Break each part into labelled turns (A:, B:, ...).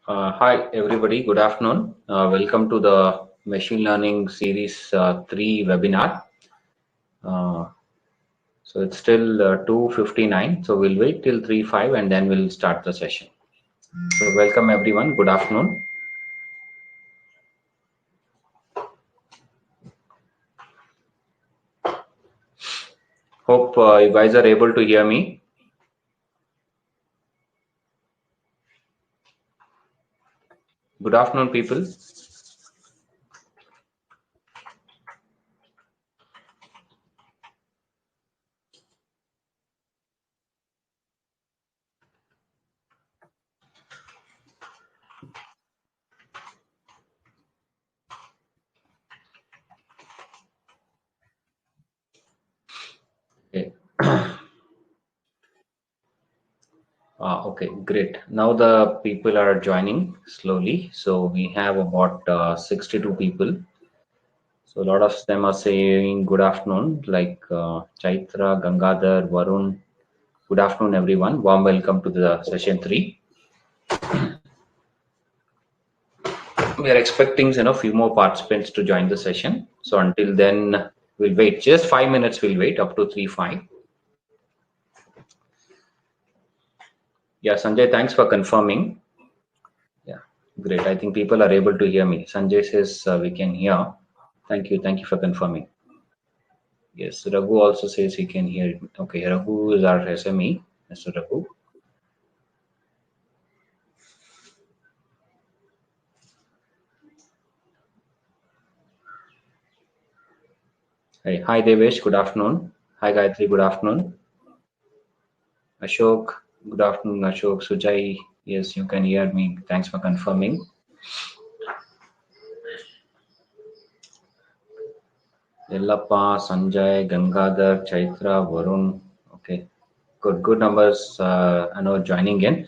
A: Hi, everybody. Good afternoon. Welcome to the Machine Learning Series 3 webinar. So it's still 2:59. So we'll wait till 3:05 and then we'll start the session. So welcome, everyone. Good afternoon. Hope you guys are able to hear me. Good afternoon, people. Okay. Okay, great. Now the people are joining slowly. So we have about 62 people. So a lot of them are saying good afternoon, like Chaitra, Gangadhar, Varun. Good afternoon, everyone. Warm welcome to the session 3. We are expecting few more participants to join the session. So until then, we'll wait. Just 5 minutes. We'll wait up to 3:05. Yeah, Sanjay, thanks for confirming. Yeah, great. I think people are able to hear me. Sanjay says we can hear. Thank you. Thank you for confirming. Yes, Raghu also says he can hear. Okay, Raghu is our SME. Mr. Raghu. Hey, hi Devesh, good afternoon. Hi Gayatri, good afternoon. Ashok, good afternoon. Ashok, Sujai, yes, you can hear me. Thanks for confirming. Yellappa, Sanjay, Gangadhar, Chaitra, Varun. Okay, good numbers. I know joining in.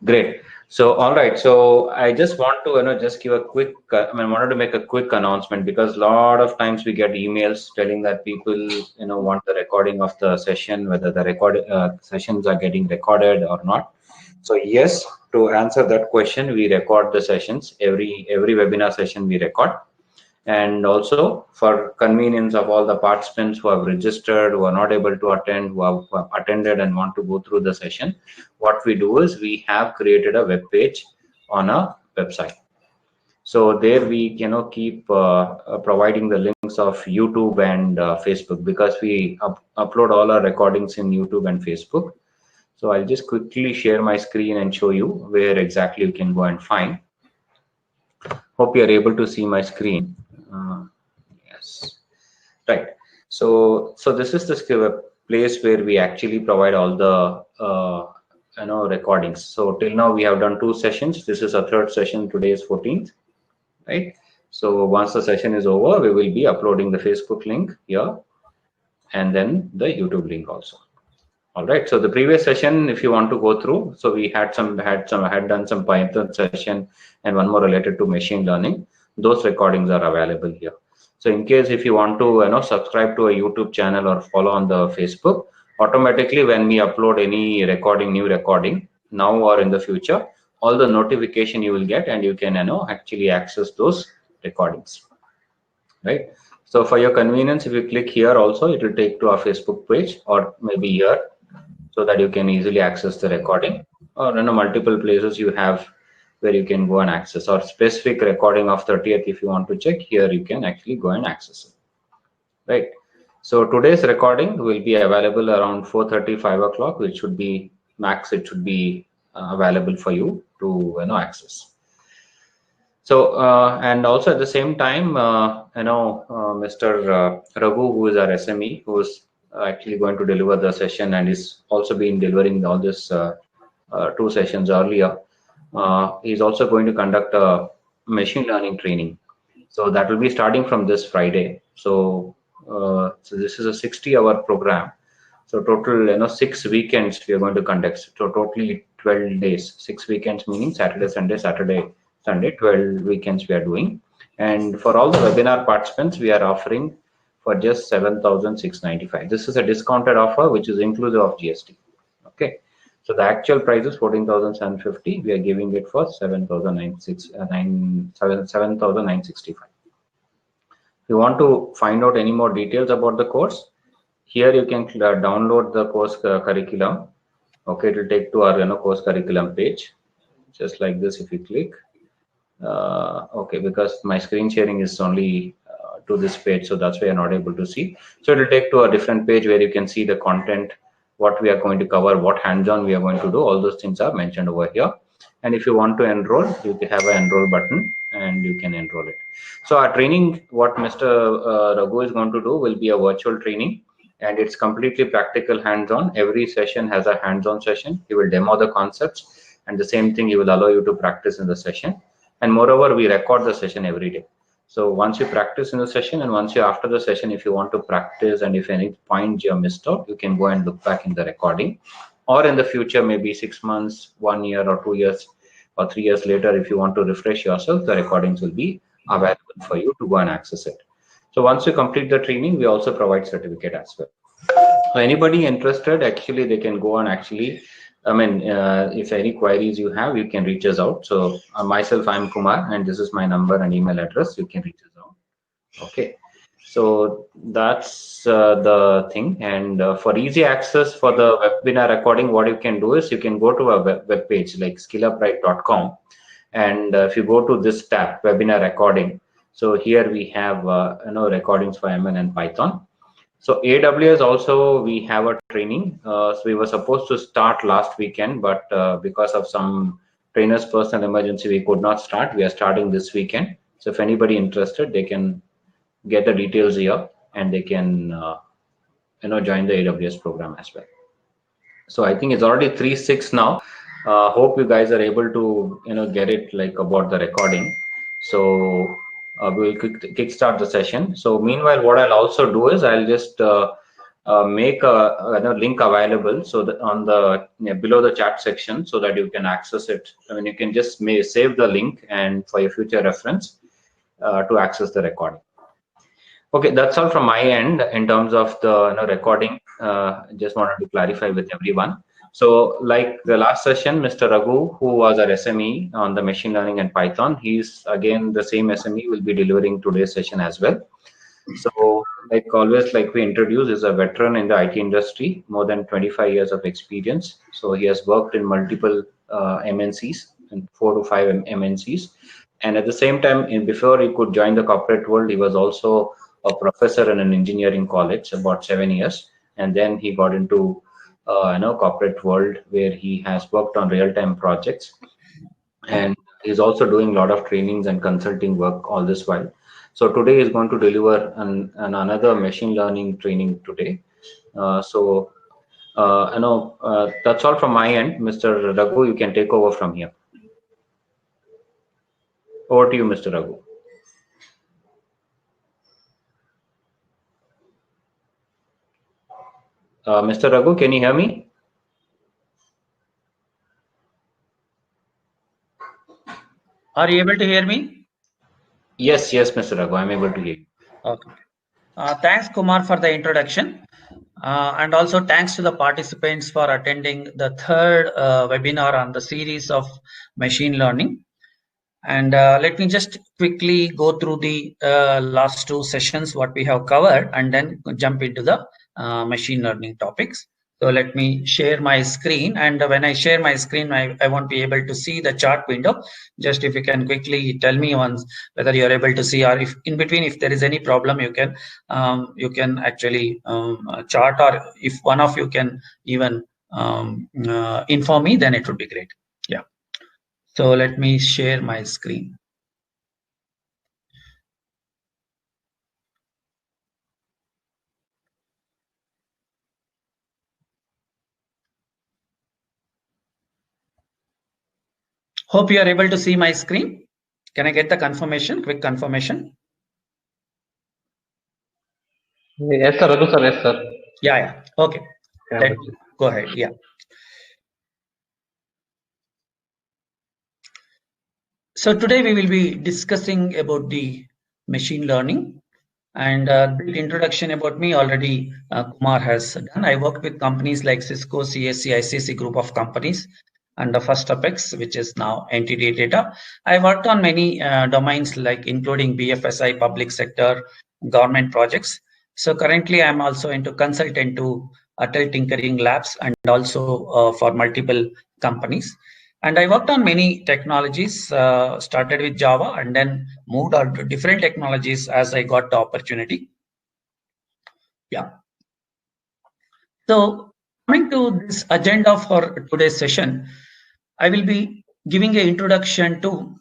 A: Great. So, all right. So, I just want to just give a quick. Wanted to make a quick announcement because a lot of times we get emails telling that people want the recording of the session, whether the sessions are getting recorded or not. So yes, to answer that question, we record the sessions. Every webinar session we record. And also for convenience of all the participants who have registered, who are not able to attend, who have attended and want to go through the session, what we do is we have created a web page on a website. So there we keep providing the links of YouTube and Facebook, because we upload all our recordings in YouTube and Facebook. So I'll just quickly share my screen and show you where exactly you can go and find. Hope you are able to see my screen. Yes, right. So this is the place where we actually provide all the recordings. So till now we have done 2 sessions. This is a 3rd session. Today is 14th, right? So once the session is over, we will be uploading the Facebook link here and then the YouTube link also. All right. So the previous session, if you want to go through, so we had done some Python session and one more related to machine learning. Those recordings are available here. So in case if you want to subscribe to a YouTube channel or follow on the Facebook, automatically when we upload any new recording now or in the future, all the notification you will get and you can actually access those recordings, right? So for your convenience, if you click here also, it will take to our Facebook page or maybe here, so that you can easily access the recording, or multiple places you have where you can go and access, or specific recording of 30th if you want to check here, you can actually go and access it, right? So today's recording will be available around 4:30, 5 o'clock, which should be max. It should be available for you to access. So and also at the same time, Mr. Raghu, who is our SME, who is actually going to deliver the session and is also been delivering all this 2 sessions earlier. He's also going to conduct a machine learning training. So that will be starting from this Friday. So this is a 60-hour program. So total 6 weekends we are going to conduct. So totally 12 days. 6 weekends meaning Saturday, Sunday, Saturday, Sunday. 12 weekends we are doing. And for all the webinar participants, we are offering for just 7,695. This is a discounted offer which is inclusive of GST. Okay. So the actual price is 14,750. We are giving it for 7,965. If you want to find out any more details about the course, here you can download the course curriculum. Okay, it will take to our course curriculum page, just like this. If you click, okay, because my screen sharing is only to this page, so that's why you're not able to see. So it will take to a different page where you can see the content, what we are going to cover, what hands-on we are going to do. All those things are mentioned over here. And if you want to enroll, you can have an enroll button and you can enroll it. So our training, what Mr. Raghu is going to do, will be a virtual training, and it's completely practical, hands-on. Every session has a hands-on session. He will demo the concepts, and the same thing he will allow you to practice in the session. And moreover, we record the session every day. So once you practice in the session, and once you after the session, if you want to practice and if any point you missed out, you can go and look back in the recording. Or in the future, maybe 6 months, 1 year or 2 years or 3 years later, if you want to refresh yourself, the recordings will be available for you to go and access it. So once you complete the training, we also provide certificate as well. So anybody interested, actually, they can go and actually, if any queries you have, you can reach us out. So myself, I'm Kumar, and this is my number and email address. You can reach us out. Okay. So that's the thing. And for easy access for the webinar recording, what you can do is you can go to a web page like skillupright.com. And if you go to this tab, webinar recording, so here we have recordings for ML and Python. So AWS also, we have a training. So we were supposed to start last weekend, but because of some trainer's personal emergency, we could not start. We are starting this weekend. So if anybody interested, they can get the details here and they can join the AWS program as well. So I think it's already 3:06 now. Hope you guys are able to get it like about the recording. So we'll kickstart the session. So meanwhile, what I'll also do is I'll just make a link available so that on the below the chat section, so that you can access it. I mean, you can just save the link and for your future reference to access the recording. Okay, that's all from my end in terms of the recording. Just wanted to clarify with everyone. So like the last session, Mr. Raghu, who was our SME on the machine learning and Python, he's again the same SME will be delivering today's session as well. So like always, like we introduced, is a veteran in the IT industry, more than 25 years of experience. So he has worked in multiple MNCs, and 4 to 5 MNCs. And at the same time, before he could join the corporate world, he was also a professor in an engineering college, about 7 years. And then he got into corporate world, where he has worked on real-time projects. And he's also doing a lot of trainings and consulting work all this while. So today is going to deliver another machine learning training today. That's all from my end. Mr. Raghu, you can take over from here. Over to you, Mr. Raghu. Mr. Raghu, can you hear me?
B: Are you able to hear me?
A: Yes, Mr. Raghu, I'm able to hear you.
B: Okay. Thanks, Kumar, for the introduction. And also thanks to the participants for attending the third webinar on the series of machine learning. And let me just quickly go through the last 2 sessions, what we have covered, and then jump into the machine learning topics. So let me share my screen, and when I share my screen, I won't be able to see the chart window. Just if you can quickly tell me once whether you're able to see, or if in between, if there is any problem, you can actually chart, or if one of you can even inform me, then it would be great. Yeah. So let me share my screen. Hope you are able to see my screen. Can I get the confirmation, quick confirmation?
C: Yes, sir. Raghu, sir. Yes, sir.
B: Yeah. Okay. Let's go ahead. Yeah. So today we will be discussing about the machine learning. And the introduction about me already Kumar has done. I worked with companies like Cisco, CSC, ICC group of companies, and the First Apex, which is now NTT Data. I worked on many domains like including BFSI, public sector, government projects. So currently I'm also into consultant to Atal Tinkering Labs and also for multiple companies. And I worked on many technologies, started with Java and then moved on to different technologies as I got the opportunity. Yeah. So coming to this agenda for today's session, I will be giving an introduction to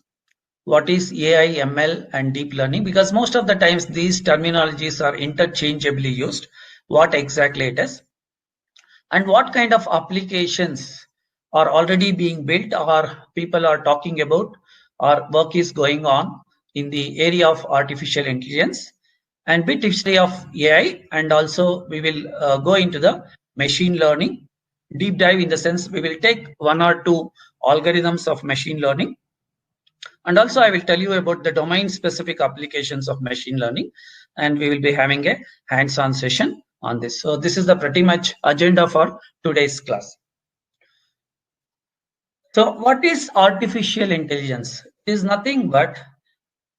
B: what is AI, ML, and deep learning, because most of the times these terminologies are interchangeably used. What exactly it is, and what kind of applications are already being built or people are talking about or work is going on in the area of artificial intelligence, and bit history of AI, and also we will go into the machine learning deep dive, in the sense we will take one or two algorithms of machine learning, and also I will tell you about the domain specific applications of machine learning, and we will be having a hands-on session on this. So this is the pretty much agenda for today's class. So what is artificial intelligence? It is nothing but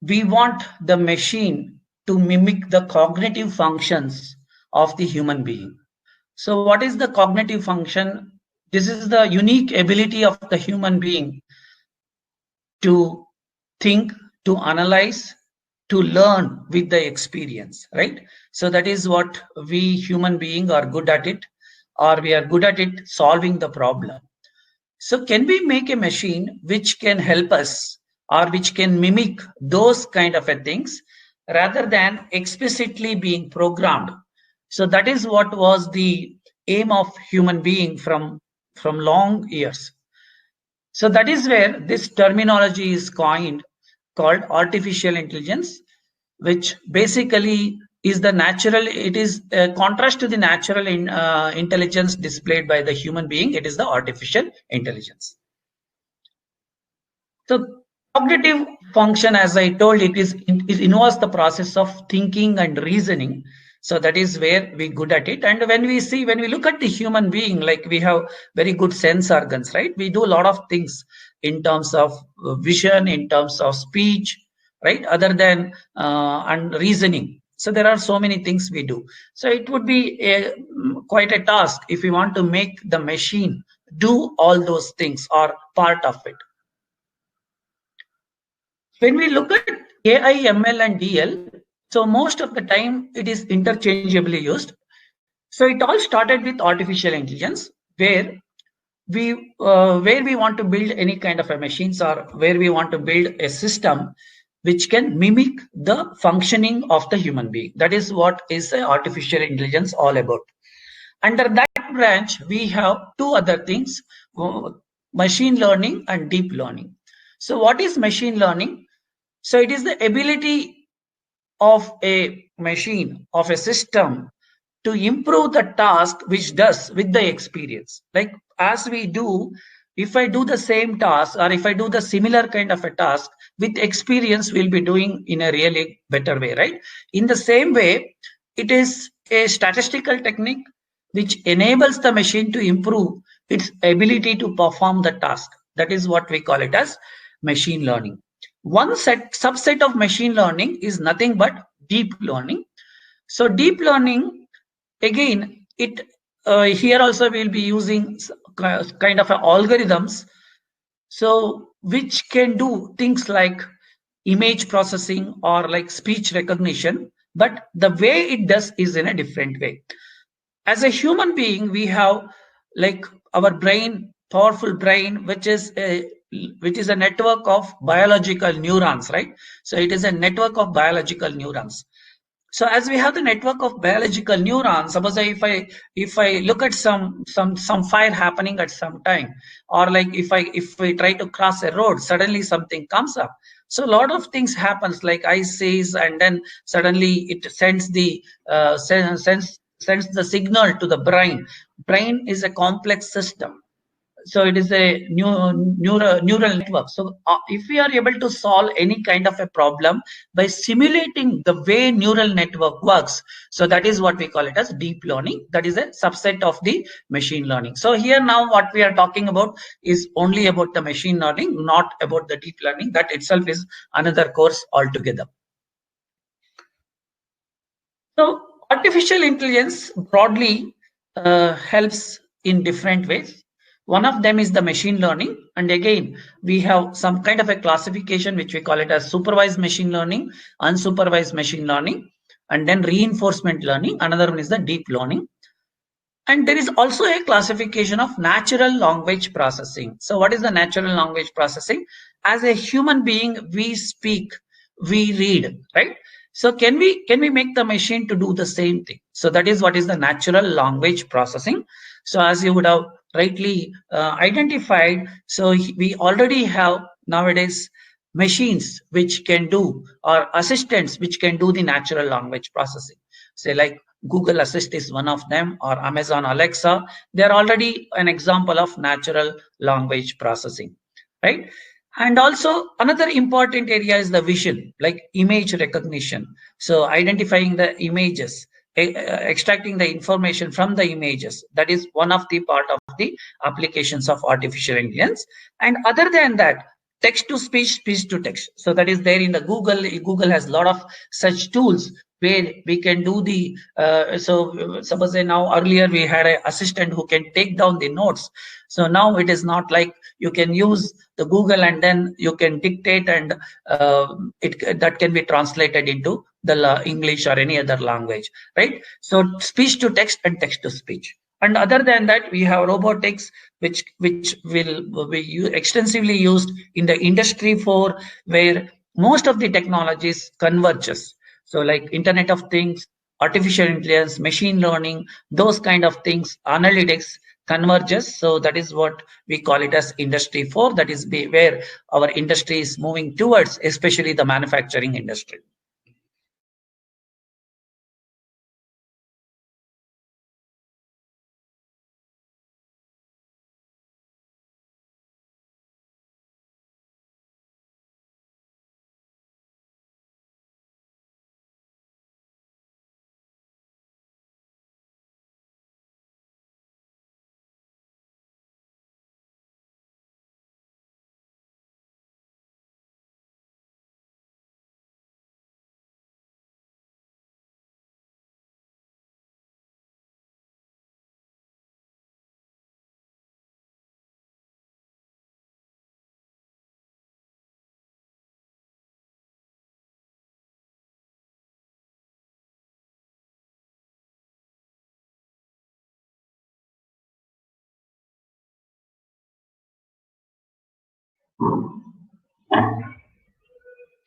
B: we want the machine to mimic the cognitive functions of the human being. So what is the cognitive function? This is the unique ability of the human being to think, to analyze, to learn with the experience, right? So that is what we human beings are good at it, or we are good at it solving the problem. So can we make a machine which can help us or which can mimic those kind of things rather than explicitly being programmed? So that is what was the aim of human being from long years. So that is where this terminology is coined, called artificial intelligence, which basically is the natural, it is a contrast to the natural intelligence displayed by the human being. It is the artificial intelligence. So cognitive function, as I told, it involves the process of thinking and reasoning. So that is where we good at it. And when we look at the human being, like we have very good sense organs, right? We do a lot of things in terms of vision, in terms of speech, right? Other than and reasoning. So there are so many things we do. So it would be quite a task if we want to make the machine do all those things or part of it. When we look at AI, ML, and DL, so most of the time it is interchangeably used. So it all started with artificial intelligence, where we want to build any kind of a machines, or where we want to build a system which can mimic the functioning of the human being. That is what is artificial intelligence all about. Under that branch, we have two other things: machine learning and deep learning. So what is machine learning? So it is the ability of a machine, of a system, to improve the task which does with the experience. Like as we do, if I do the same task, or if I do the similar kind of a task with experience, we'll be doing in a really better way, right? In the same way, it is a statistical technique which enables the machine to improve its ability to perform the task. That is what we call it as machine learning. One subset of machine learning is nothing but deep learning. So deep learning, again, it here also we'll be using kind of algorithms, so which can do things like image processing or like speech recognition, but the way it does is in a different way. As a human being, we have like our brain, powerful brain, which is a network of biological neurons, right? So it is a network of biological neurons. So as we have the network of biological neurons, suppose if I look at some fire happening at some time, or like if we try to cross a road, suddenly something comes up. So a lot of things happens, like I sees, and then suddenly it sends the sends the signal to the brain. Brain is a complex system, So it is a neural network. So if we are able to solve any kind of a problem by simulating the way neural network works, so that is what we call it as deep learning. That is a subset of the machine learning. So here now what we are talking about is only about the machine learning, not about the deep learning. That itself is another course altogether. So artificial intelligence broadly helps in different ways. One of them is the machine learning. And again, we have some kind of a classification which we call it as supervised machine learning, unsupervised machine learning, and then reinforcement learning. Another one is the deep learning. And there is also a classification of natural language processing. So what is the natural language processing? As a human being, we speak, we read, right? So can we make the machine to do the same thing? So that is what is the natural language processing. So as you would have rightly identified, so we already have nowadays machines which can do, or assistants which can do the natural language processing. Say like Google Assist is one of them, or Amazon Alexa. They're already an example of natural language processing, right? And also another important area is the vision, like image recognition. So identifying the images, extracting the information from the images. That is one of the part of the applications of artificial intelligence. And other than that, text to speech, speech to text. So that is there in the Google. Google has a lot of such tools where we can do the so suppose now earlier we had an assistant who can take down the notes. So now it is not like you can use the Google and then you can dictate, and it that can be translated into the English or any other language, right? So speech to text and text to speech. And other than that, we have robotics, which will be extensively used in the industry for where most of the technologies converges. So like Internet of Things, artificial intelligence, machine learning, those kind of things, analytics converges. So that is what we call it as industry 4. That is where our industry is moving towards, especially the manufacturing industry.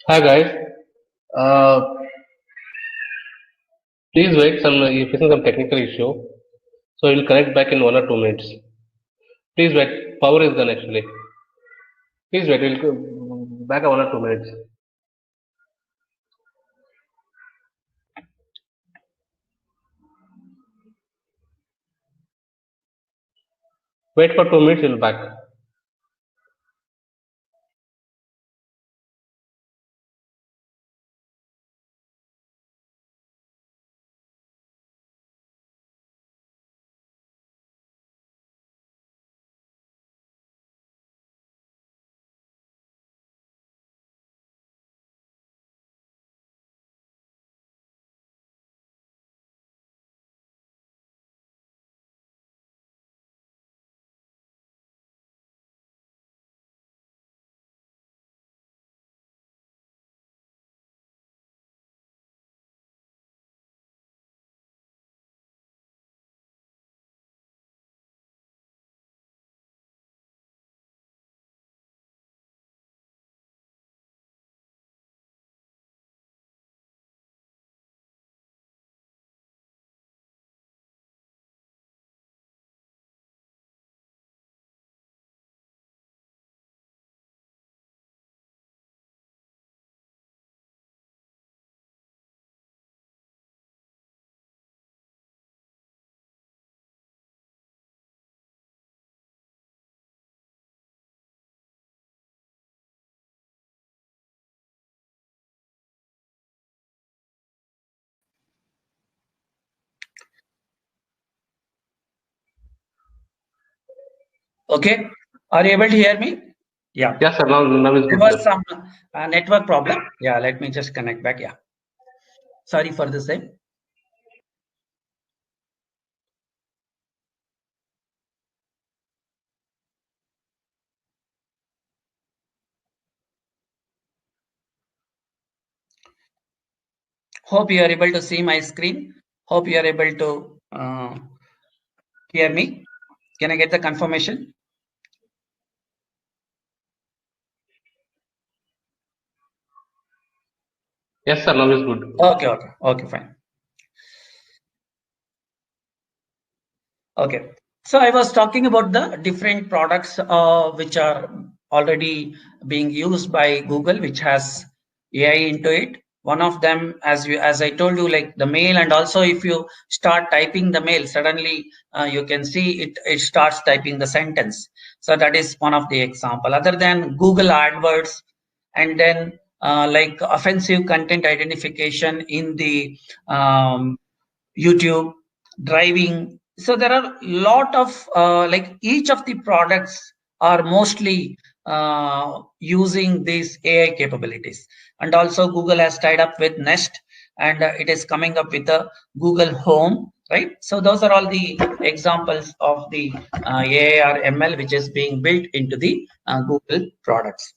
C: Hi guys. Uh, Please wait. You're facing some technical issue, so you'll connect back in 1 or 2 minutes. Please wait. Power is gone actually. Please wait. We'll go back in 1 or 2 minutes. Wait for 2 minutes. We'll back.
B: Okay, are you able to hear me? Yeah.
C: Yes, sir. Now is
B: There
C: good,
B: was
C: sir.
B: some network problem. Yeah, let me just connect back. Yeah. Sorry for the same. Hope you are able to see my screen. Hope you are able to hear me. Can I get the confirmation?
C: Yes, sir. Now is good.
B: Okay, fine. Okay. So I was talking about the different products which are already being used by Google, which has AI into it. One of them, as I told you, like the mail, and also if you start typing the mail, suddenly you can see it starts typing the sentence. So that is one of the example. Other than Google AdWords, and then like offensive content identification in the YouTube, driving. So there are lot of like each of the products are mostly using these AI capabilities. And also Google has tied up with Nest, and it is coming up with a Google Home, right? So those are all the examples of the AI or ML which is being built into the Google products.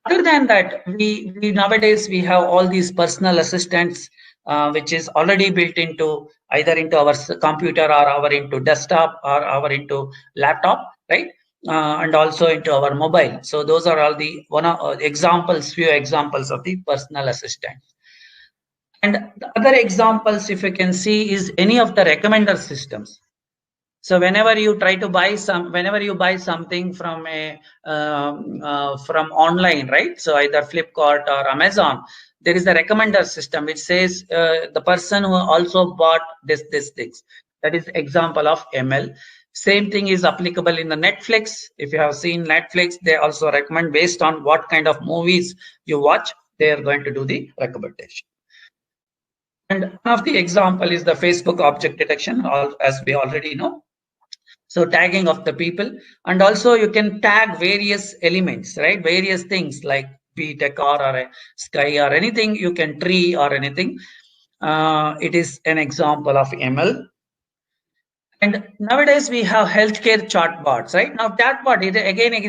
B: Other than that, we nowadays we have all these personal assistants, which is already built into either into our computer or our into desktop or our into laptop, right? And also into our mobile. So those are all the few examples of the personal assistant. And the other examples, if you can see, is any of the recommender systems. So whenever you buy something from from online, right? So either Flipkart or Amazon, there is a recommender system which says the person who also bought this things. That is example of ML. Same thing is applicable in the Netflix. If you have seen Netflix, they also recommend based on what kind of movies you watch. They are going to do the recommendation. And one of the example is the Facebook object detection, as we already know. So tagging of the people, and also you can tag various elements, right? Various things like be it a car or a sky or anything, you can tree or anything. It is an example of ML. And nowadays we have healthcare chatbots, right? Now chatbot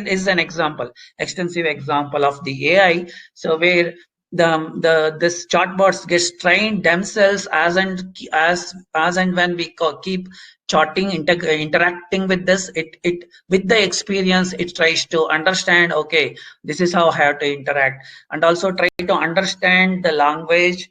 B: is an example, extensive example of the AI. So where this chatbots gets trained themselves as and when we keep interacting with this, it with the experience it tries to understand, okay, this is how I have to interact, and also try to understand the language.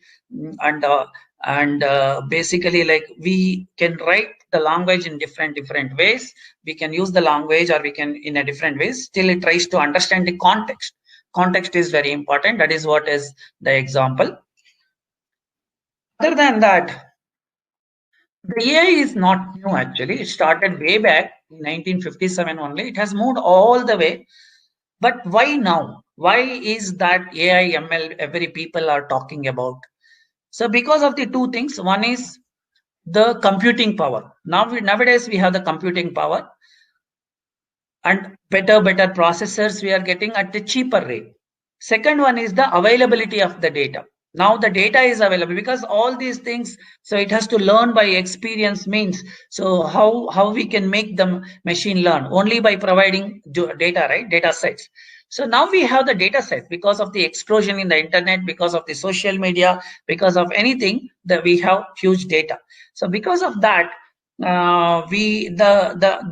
B: And basically, like, we can write the language in different ways. We can use the language, or we can in a different ways. Still it tries to understand the context is very important. That is what is the example. Other than that, the AI is not new actually. It started way back in 1957 only. It has moved all the way. But why now? Why is that AI ML every people are talking about? So because of the two things. One is the computing power. Nowadays we have the computing power, and better processors we are getting at the cheaper rate. Second one is the availability of the data. Now the data is available because all these things, so it has to learn by experience means. So how we can make the machine learn? Only by providing data, right? Data sets. So now we have the data set because of the explosion in the internet, because of the social media, because of anything that we have huge data. So because of that,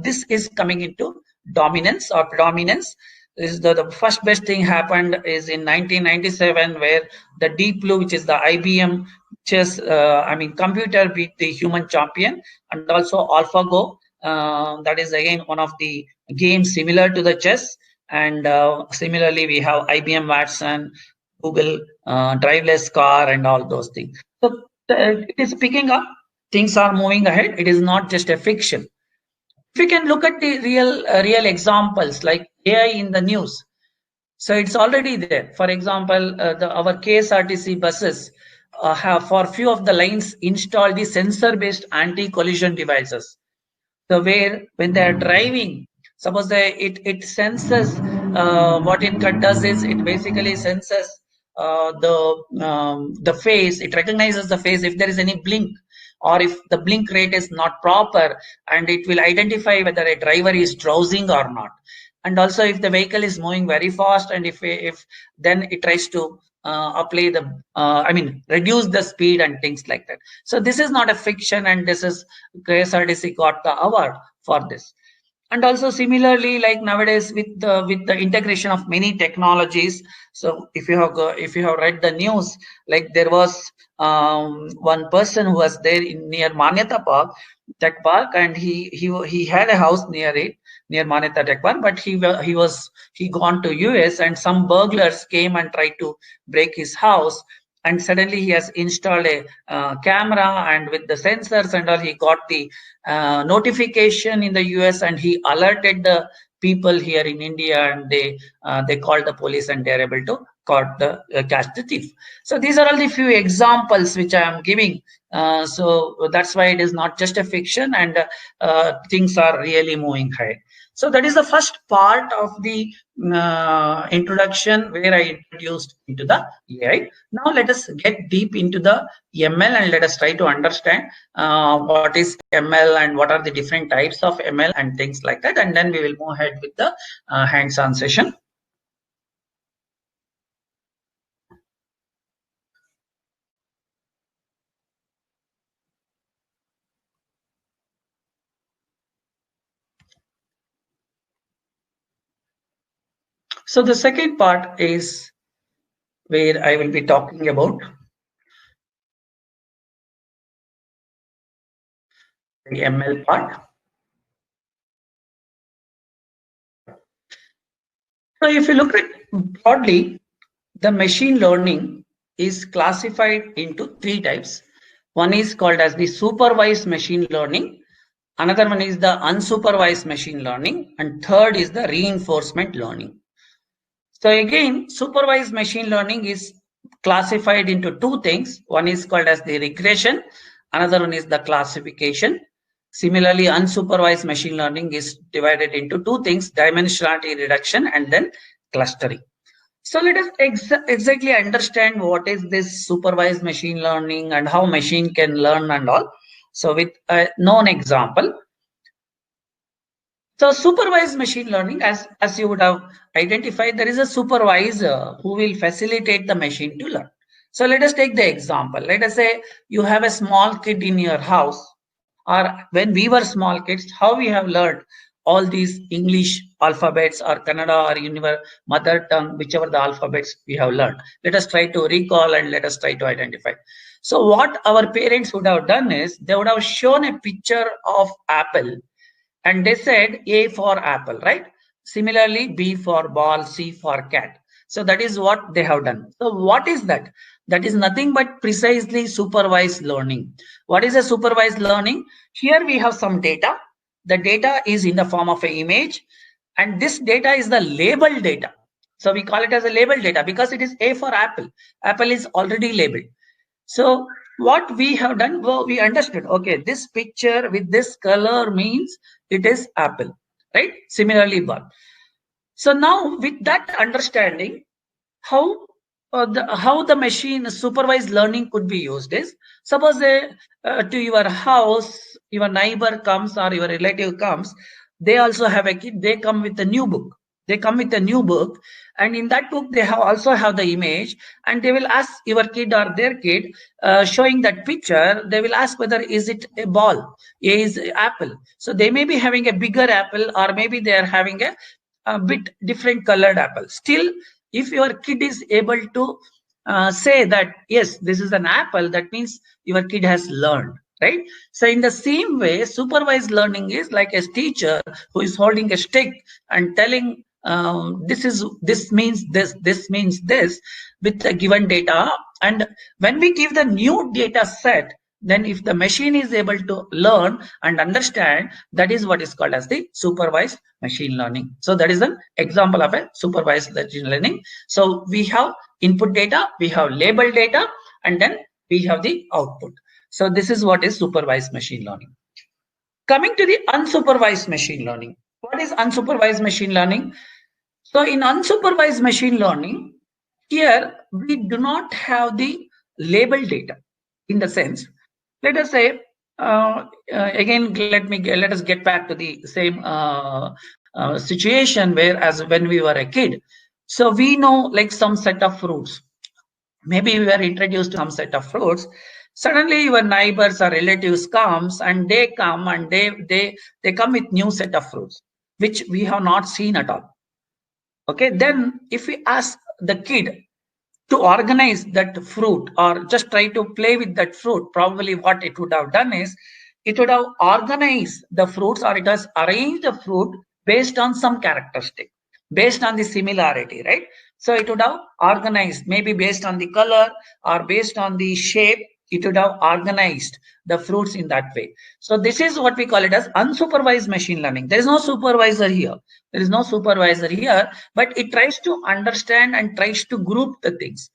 B: this is coming into dominance or predominance. Is the first best thing happened is in 1997, where the Deep Blue, which is the IBM chess, computer, beat the human champion, and also AlphaGo. That is again one of the games similar to the chess. And similarly, we have IBM Watson, Google driverless car, and all those things. So it is picking up. Things are moving ahead. It is not just a fiction. If you can look at the real examples like AI in the news, so it's already there. For example, our KSRTC buses have for few of the lines installed the sensor-based anti-collision devices. So where when they are driving, Suppose it senses what it does is it basically senses the face. It recognizes the face if there is any blink, or if the blink rate is not proper, and it will identify whether a driver is drowsing or not. And also if the vehicle is moving very fast, and if then it tries to apply the reduce the speed and things like that. So this is not a fiction, and this is KSRTC got the award for this. And also similarly, like nowadays with the integration of many technologies. So if you have read the news, like there was one person who was there near Manyata Park Tech Park, and he had a house near Manyata Tech Park, but he gone to US, and some burglars came and tried to break his house. And suddenly he has installed a camera, and with the sensors and all, he got the notification in the US, and he alerted the people here in India, and they called the police, and they are able to catch the thief. So these are all the few examples which I am giving. So that's why it is not just a fiction, and things are really moving high. So that is the first part of the introduction, where I introduced into the AI. Now let us get deep into the ML, and let us try to understand what is ML and what are the different types of ML and things like that. And then we will move ahead with the hands-on session. So the second part is where I will be talking about the ML part. So if you look at broadly, the machine learning is classified into three types. One is called as the supervised machine learning. Another one is the unsupervised machine learning. And third is the reinforcement learning. So again, supervised machine learning is classified into two things. One is called as the regression. Another one is the classification. Similarly, unsupervised machine learning is divided into two things: dimensionality reduction and then clustering. So let us exactly understand what is this supervised machine learning and how machine can learn and all. So with a known example. So supervised machine learning, as you would have identified, there is a supervisor who will facilitate the machine to learn. So let us take the example. Let us say you have a small kid in your house, or when we were small kids, how we have learned all these English alphabets, or Kannada, or your mother tongue, whichever the alphabets we have learned. Let us try to recall, and let us try to identify. So what our parents would have done is, they would have shown a picture of apple, and they said A for apple, right? Similarly, B for ball, C for cat. So that is what they have done. So what is that? That is nothing but precisely supervised learning. What is a supervised learning? Here we have some data. The data is in the form of an image, and this data is the labeled data. So we call it as a labeled data because it is A for apple. Apple is already labeled. So what we have done, well, we understood, okay, this picture with this color means it is apple, right? Similarly, ball. So now with that understanding, how the machine supervised learning could be used is, suppose to your house, your neighbor comes or your relative comes, they also have a kid, they come with a new book. They come with a new book, and in that book they also have the image, and they will ask your kid or their kid, showing that picture, they will ask whether is it a ball, A is apple. So they may be having a bigger apple, or maybe they are having a bit different colored apple. Still, if your kid is able to say that yes, this is an apple, that means your kid has learned, right? So in the same way, supervised learning is like a teacher who is holding a stick and telling this means this means this, with the given data. And when we give the new data set, then if the machine is able to learn and understand, that is what is called as the supervised machine learning. So that is an example of a supervised machine learning. So we have input data, we have label data, and then we have the output. So this is what is supervised machine learning. Coming to the unsupervised machine learning. What is unsupervised machine learning? So in unsupervised machine learning, here we do not have the label data. In the sense, let us say again, let us get back to the same situation where as when we were a kid. So we know like some set of fruits. Maybe we were introduced to some set of fruits. Suddenly your neighbors or relatives comes and they come and they come with new set of fruits which we have not seen at all. Okay, then if we ask the kid to organize that fruit or just try to play with that fruit, probably what it would have done is it would have organized the fruits, or it has arranged the fruit based on some characteristic, based on the similarity, right? So it would have organized maybe based on the color or based on the shape. It would have organized the fruits in that way. So this is what we call it as unsupervised machine learning. There is no supervisor here. There is no supervisor here, but it tries to understand and tries to group the things.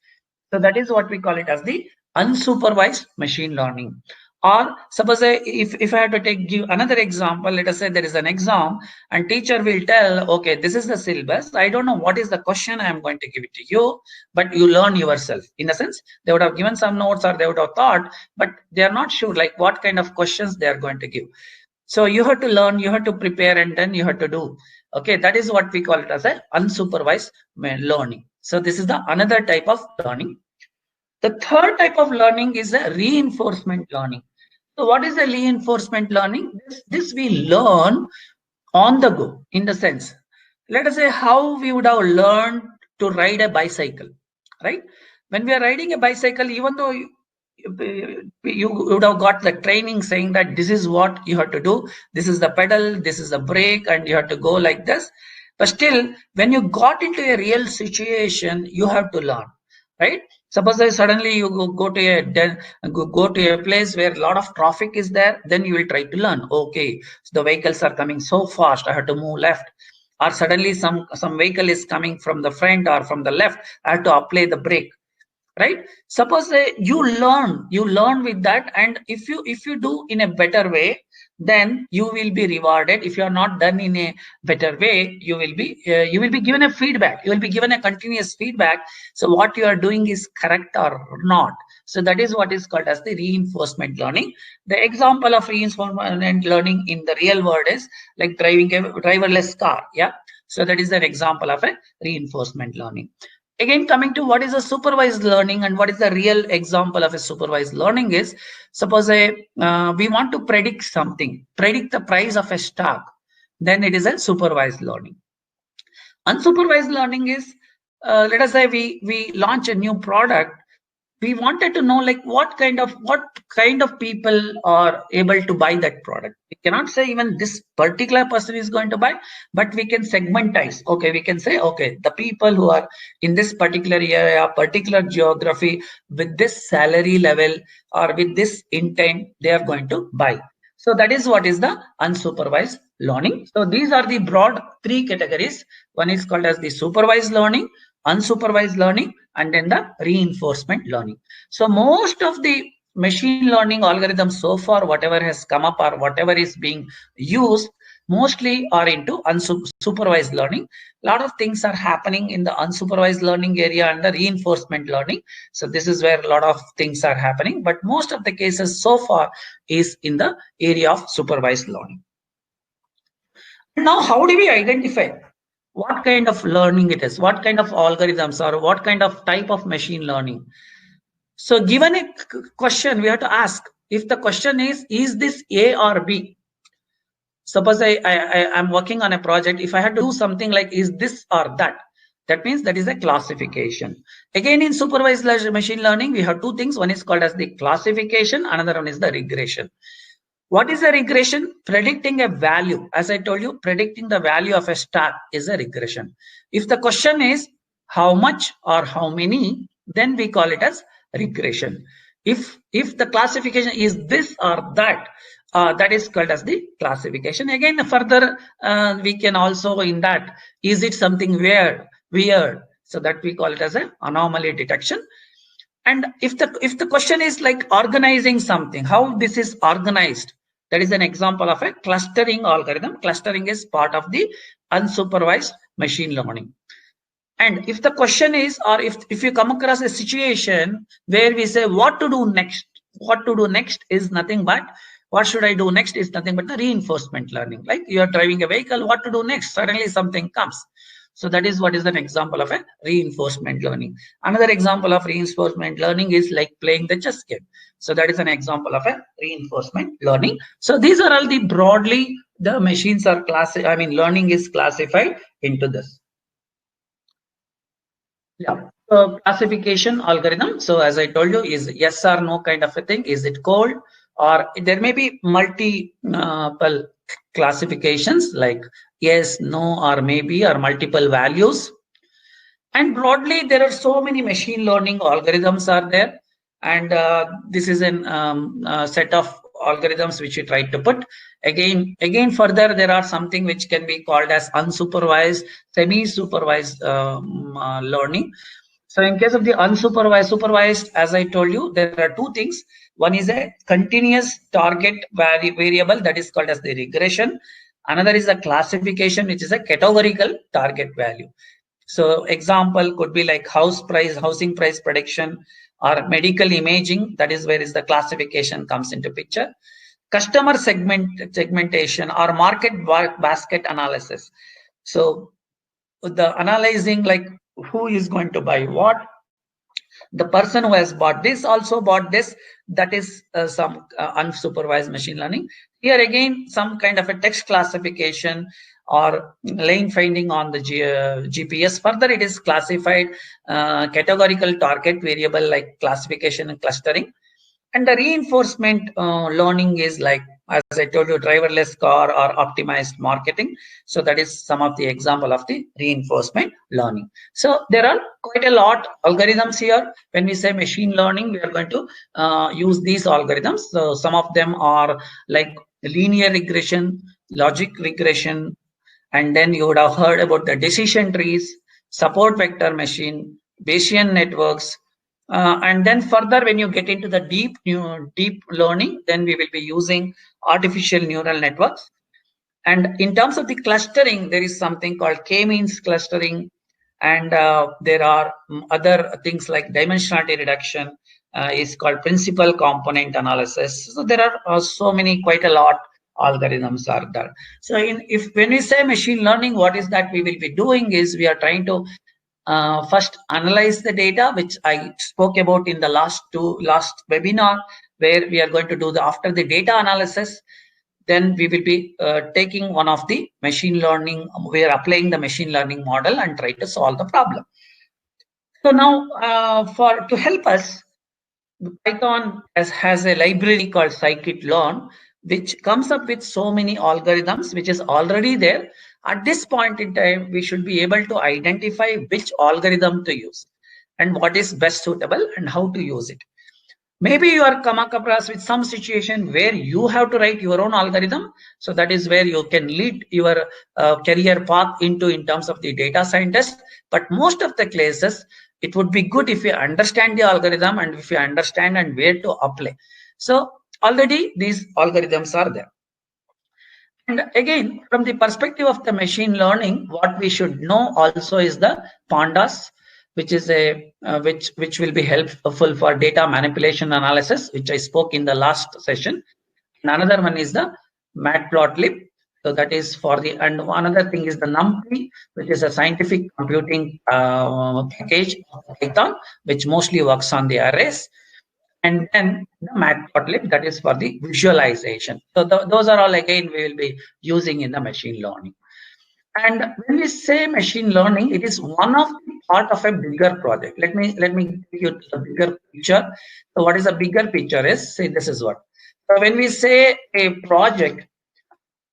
B: So that is what we call it as the unsupervised machine learning. Or suppose if I have to give another example, let us say there is an exam and teacher will tell, okay, this is the syllabus. I don't know what is the question I am going to give it to you, but you learn yourself. In a sense, they would have given some notes or they would have thought, but they are not sure like what kind of questions they are going to give. So you have to learn, you have to prepare, and then you have to do. Okay, that is what we call it as a unsupervised learning. So this is the another type of learning. The third type of learning is a reinforcement learning. So what is a reinforcement learning? This we learn on the go, in the sense, let us say how we would have learned to ride a bicycle, right? When we are riding a bicycle, even though you would have got the training saying that this is what you have to do, this is the pedal, this is the brake, and you have to go like this. But still, when you got into a real situation, you have to learn, right? Suppose suddenly you go to a place where a lot of traffic is there, then you will try to learn. Okay, so the vehicles are coming so fast, I have to move left. Or suddenly some vehicle is coming from the front or from the left, I have to apply the brake, right? Suppose you learn with that, and if you do in a better way, then you will be rewarded. If you are not done in a better way, you will be given a feedback. You will be given a continuous feedback. So what you are doing is correct or not. So that is what is called as the reinforcement learning. The example of reinforcement learning in the real world is like driving a driverless car. Yeah, so that is an example of a reinforcement learning. Again, coming to what is a supervised learning and what is the real example of a supervised learning is, suppose we want to predict something, predict the price of a stock, then it is a supervised learning. Unsupervised learning is, let us say we launch a new product. We wanted to know like what kind of people are able to buy that product. We cannot say even this particular person is going to buy, but we can segmentize. Okay, we can say, okay, the people who are in this particular area, particular geography, with this salary level or with this intent, they are going to buy. So that is what is the unsupervised learning. So these are the broad three categories. One is called as the supervised learning, unsupervised learning, and then the reinforcement learning. So most of the machine learning algorithms so far, whatever has come up or whatever is being used, mostly are into unsupervised learning. A lot of things are happening in the unsupervised learning area and the reinforcement learning. So this is where a lot of things are happening, but most of the cases so far is in the area of supervised learning. Now, how do we identify what kind of learning it is, what kind of algorithms or what kind of type of machine learning? So given a question, we have to ask, if the question is this A or B? Suppose I'm working on a project. If I had to do something like, is this or that? That means that is a classification. Again, in supervised machine learning, we have two things. One is called as the classification. Another one is the regression. What is a regression? Predicting a value. As I told you, predicting the value of a stock is a regression. If the question is how much or how many, then we call it as regression. If the classification is this or that, that is called as the classification. Again, further, we can also in that, is it something weird? So that we call it as an anomaly detection. And if the question is like organizing something, how this is organized, That is an example of a clustering algorithm. Clustering is part of the unsupervised machine learning. And if the question is, or if you come across a situation where we say what to do next, is nothing but what should I do next is nothing but the reinforcement learning. Like you are driving a vehicle, what to do next? Suddenly something comes. So that is what is an example of a reinforcement learning. Another example of reinforcement learning is like playing the chess game. So that is an example of a reinforcement learning. So these are all the broadly the machines are learning is classified into this. Yeah. So classification algorithm. So as I told you, is yes or no kind of a thing. Is it cold, or there may be multiple classifications like yes, no, or maybe, or multiple values. And broadly, there are so many machine learning algorithms are there, and this is a set of algorithms which we try to put. Again, further, there are something which can be called as unsupervised, semi-supervised learning. So in case of the unsupervised, supervised, as I told you, there are two things. One is a continuous target variable that is called as the regression. Another is a classification, which is a categorical target value. So example could be like housing price prediction, or medical imaging. That is where is the classification comes into picture. Customer segmentation or market basket analysis. So the analyzing like who is going to buy what, the person who has bought this also bought this. That is some unsupervised machine learning. Here again, some kind of a text classification or lane finding on the GPS. Further, it is classified categorical target variable like classification and clustering. And the reinforcement learning is like, as I told you, driverless car or optimized marketing. So that is some of the example of the reinforcement learning. So there are quite a lot algorithms here. When we say machine learning, we are going to use these algorithms. So some of them are like linear regression, logic regression, and then you would have heard about the decision trees, support vector machine, Bayesian networks. And then further, when you get into the deep learning, then we will be using artificial neural networks. And in terms of the clustering, there is something called k-means clustering, and there are other things like dimensionality reduction is called principal component analysis. So there are so many, quite a lot algorithms are there. So when we say machine learning, what is that we will be doing is we are trying to first analyze the data, which I spoke about in the last webinar, where we are going to do after the data analysis. Then we will be taking one of the machine learning, we are applying the machine learning model and try to solve the problem. So now to help us, Python has a library called scikit-learn, which comes up with so many algorithms, which is already there. At this point in time, we should be able to identify which algorithm to use and what is best suitable and how to use it. Maybe you are come across with some situation where you have to write your own algorithm. So that is where you can lead your career path in terms of the data scientist. But most of the cases, it would be good if you understand the algorithm and if you understand and where to apply. So already these algorithms are there. And again, from the perspective of the machine learning, what we should know also is the pandas, which is which will be helpful for data manipulation analysis, which I spoke in the last session. And another one is the matplotlib. So that is for and another thing is the NumPy, which is a scientific computing package of Python, which mostly works on the arrays. And then the matplotlib, that is for the visualization. So those are all again we will be using in the machine learning. And when we say machine learning, it is one of the part of a bigger project. Let me give you the bigger picture. So what is a bigger picture is, say this is what. So when we say a project,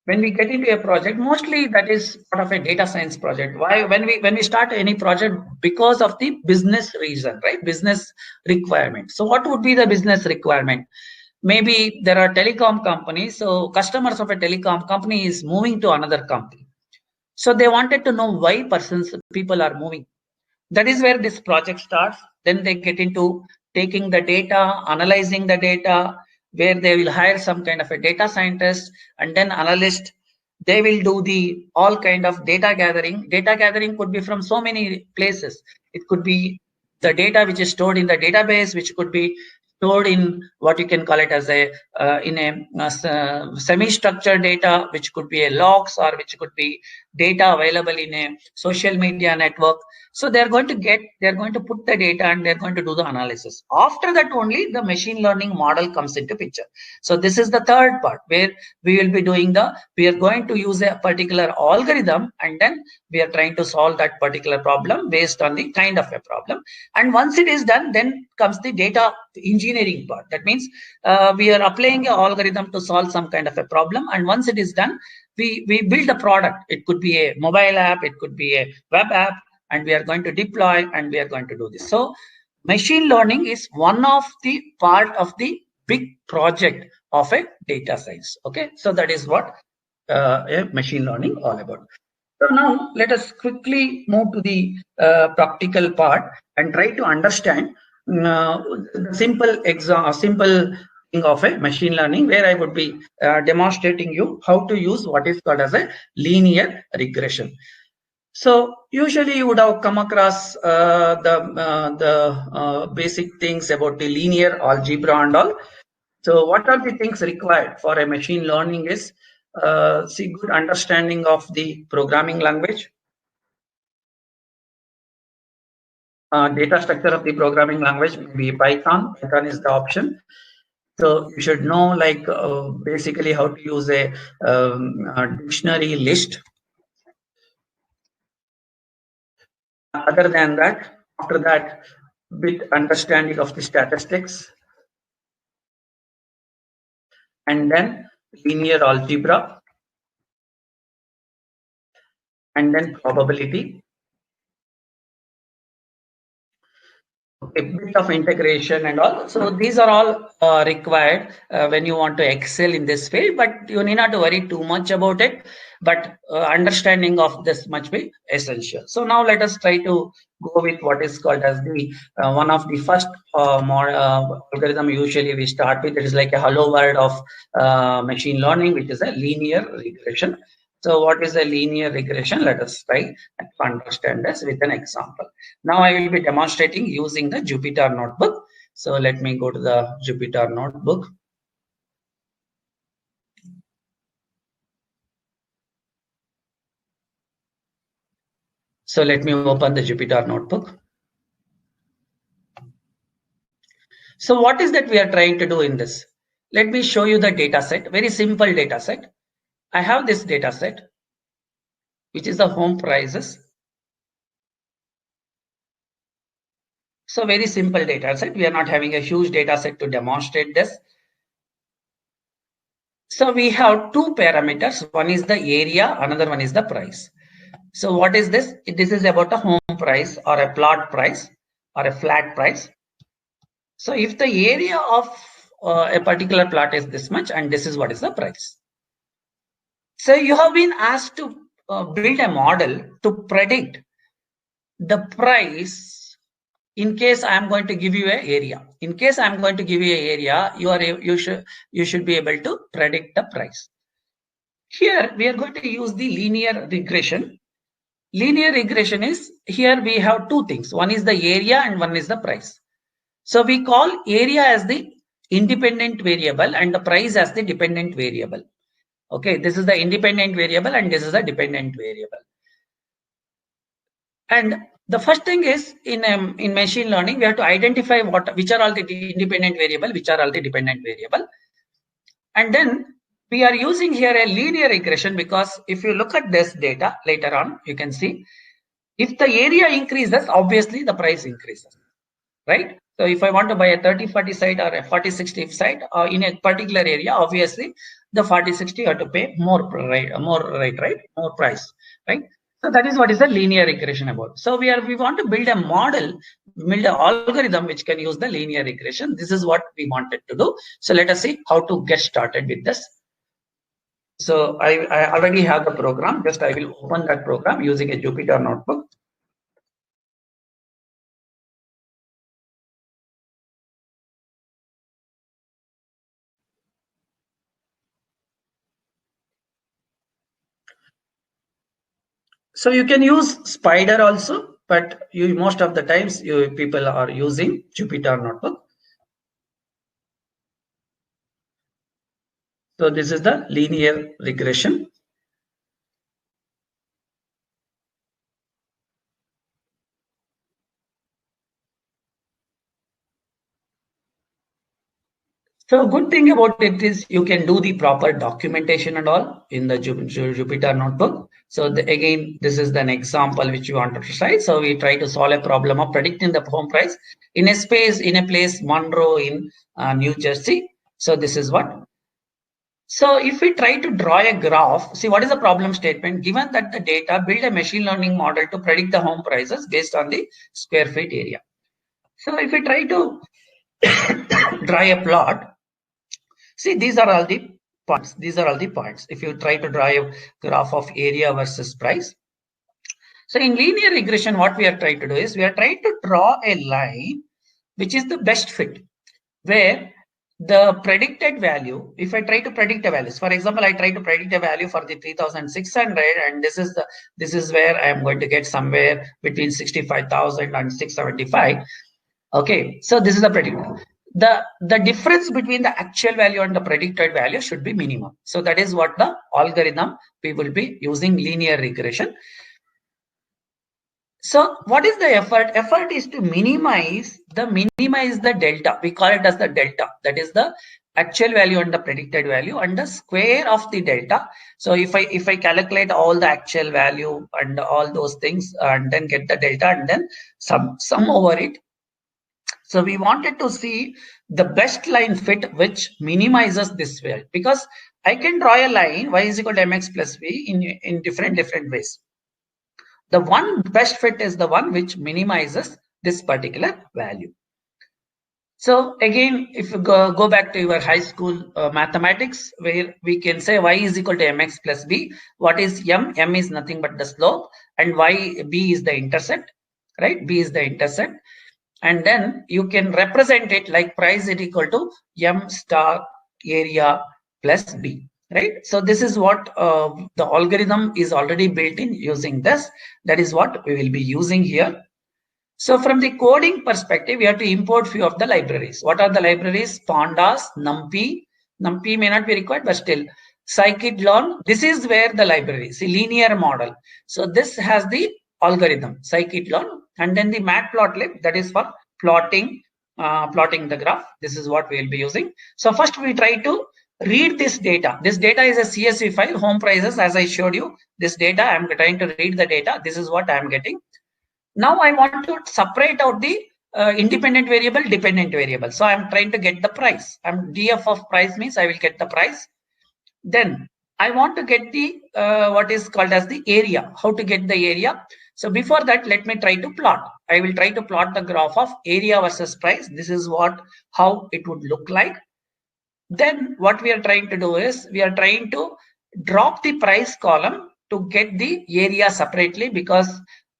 B: when we get into a project, mostly that is part of a data science project. Why? When we start any project, because of the business reason, right? Business requirement. So what would be the business requirement? Maybe there are telecom companies. So customers of a telecom company is moving to another company. So they wanted to know why people are moving. That is where this project starts. Then they get into taking the data, analyzing the data, where they will hire some kind of a data scientist and then analyst. They will do the all kind of data gathering. Data gathering could be from so many places. It could be the data which is stored in the database, which could be stored in what you can call it as a semi-structured data, which could be a logs, or which could be data available in a social media network. So they're going to put the data and they're going to do the analysis. After that only the machine learning model comes into picture. So this is the third part where we will be we are going to use a particular algorithm, and then we are trying to solve that particular problem based on the kind of a problem. And once it is done, then comes the data engineering part. That means we are applying an algorithm to solve some kind of a problem. And once it is done, we build a product. It could be a mobile app, it could be a web app, and we are going to deploy and we are going to do this. So machine learning is one of the part of the big project of a data science. Okay, so that is what a machine learning all about. So now let us quickly move to the practical part and try to understand the simple thing of a machine learning, where I would be demonstrating you how to use what is called as a linear regression. So usually you would have come across the basic things about the linear algebra and all. So what are the things required for a machine learning is good understanding of the programming language, data structure of the programming language, maybe Python. Python is the option. So you should know like basically how to use a dictionary list. Other than that, after that, bit understanding of the statistics, and then linear algebra, and then probability, a bit of integration and all. So these are all required when you want to excel in this field, but you need not to worry too much about it. But understanding of this much be essential. So now let us try to go with what is called as the one of the first algorithm usually we start with. It is like a hello world of machine learning, which is a linear regression. So what is a linear regression? Let us try to understand this with an example. Now I will be demonstrating using the Jupyter Notebook. So let me go to the Jupyter Notebook. So let me open the Jupyter Notebook. So what is that we are trying to do in this? Let me show you the data set, very simple data set. I have this data set, which is the home prices. So very simple data set. We are not having a huge data set to demonstrate this. So we have two parameters. One is the area, another one is the price. So what is this? This is about a home price or a plot price or a flat price. So if the area of a particular plot is this much, and this is what is the price. So you have been asked to build a model to predict the price in case I am going to give you an area. In case I am going to give you an area, you should be able to predict the price. Here we are going to use the linear regression. Linear regression is, here we have two things. One is the area and one is the price. So we call area as the independent variable and the price as the dependent variable. Okay, this is the independent variable and this is the dependent variable. And the first thing is in machine learning, we have to identify which are all the independent variable, which are all the dependent variable. And then we are using here a linear regression, because if you look at this data later on, you can see if the area increases, obviously the price increases, right? So if I want to buy a 30-40 site or a 40-60 site in a particular area, obviously the 40-60 have to pay more price, right? So that is what is the linear regression about. So we want to build a model, build an algorithm which can use the linear regression. This is what we wanted to do. So let us see how to get started with this. So I already have the program. Just I will open that program using a Jupyter Notebook. So you can use Spider also, but most of the times people are using Jupyter Notebook. So this is the linear regression. So good thing about it is you can do the proper documentation and all in the Jupyter Notebook. So again, this is an example which we wanted to try. So we try to solve a problem of predicting the home price in a place Monroe in New Jersey. So this is what. So if we try to draw a graph, see what is the problem statement? Given that the data, build a machine learning model to predict the home prices based on the square feet area. So if we try to draw a plot, see these are all the points. These are all the points. If you try to draw a graph of area versus price. So in linear regression, what we are trying to do is we are trying to draw a line which is the best fit, where the predicted value, if I try to predict a value, for example, I try to predict a value for the 3600, and this is where I am going to get somewhere between 65,000 and 675. Okay, so this is the predictor. The difference between the actual value and the predicted value should be minimum. So that is what the algorithm we will be using linear regression. So what is the effort? Effort is to minimize the delta. We call it as the delta. That is the actual value and the predicted value and the square of the delta. So if I calculate all the actual value and all those things and then get the delta and then sum over it. So we wanted to see the best line fit which minimizes this value, because I can draw a line y is equal to mx plus v in different ways. The one best fit is the one which minimizes this particular value. So again, if you go back to your high school mathematics, where we can say y is equal to mx plus b. What is m? M is nothing but the slope, and b is the intercept, right? B is the intercept. And then you can represent it like price is equal to m star area plus b. Right. So this is what the algorithm is already built in using this. That is what we will be using here. So from the coding perspective, we have to import few of the libraries. What are the libraries? Pandas, NumPy. NumPy may not be required, but still scikit-learn. This is where the library, see linear model. So this has the algorithm, scikit-learn, and then the matplotlib, that is for plotting the graph. This is what we will be using. So first we try to read this data. This data is a CSV file, home prices, as I showed you. This data, I'm trying to read the data. This is what I'm getting. Now I want to separate out the independent variable, dependent variable. So I'm trying to get the price. DF of price means I will get the price. Then I want to get the what is called as the area. How to get the area? So before that, let me try to plot. I will try to plot the graph of area versus price. This is how it would look like. Then what we are trying to do is we are trying to drop the price column to get the area separately, because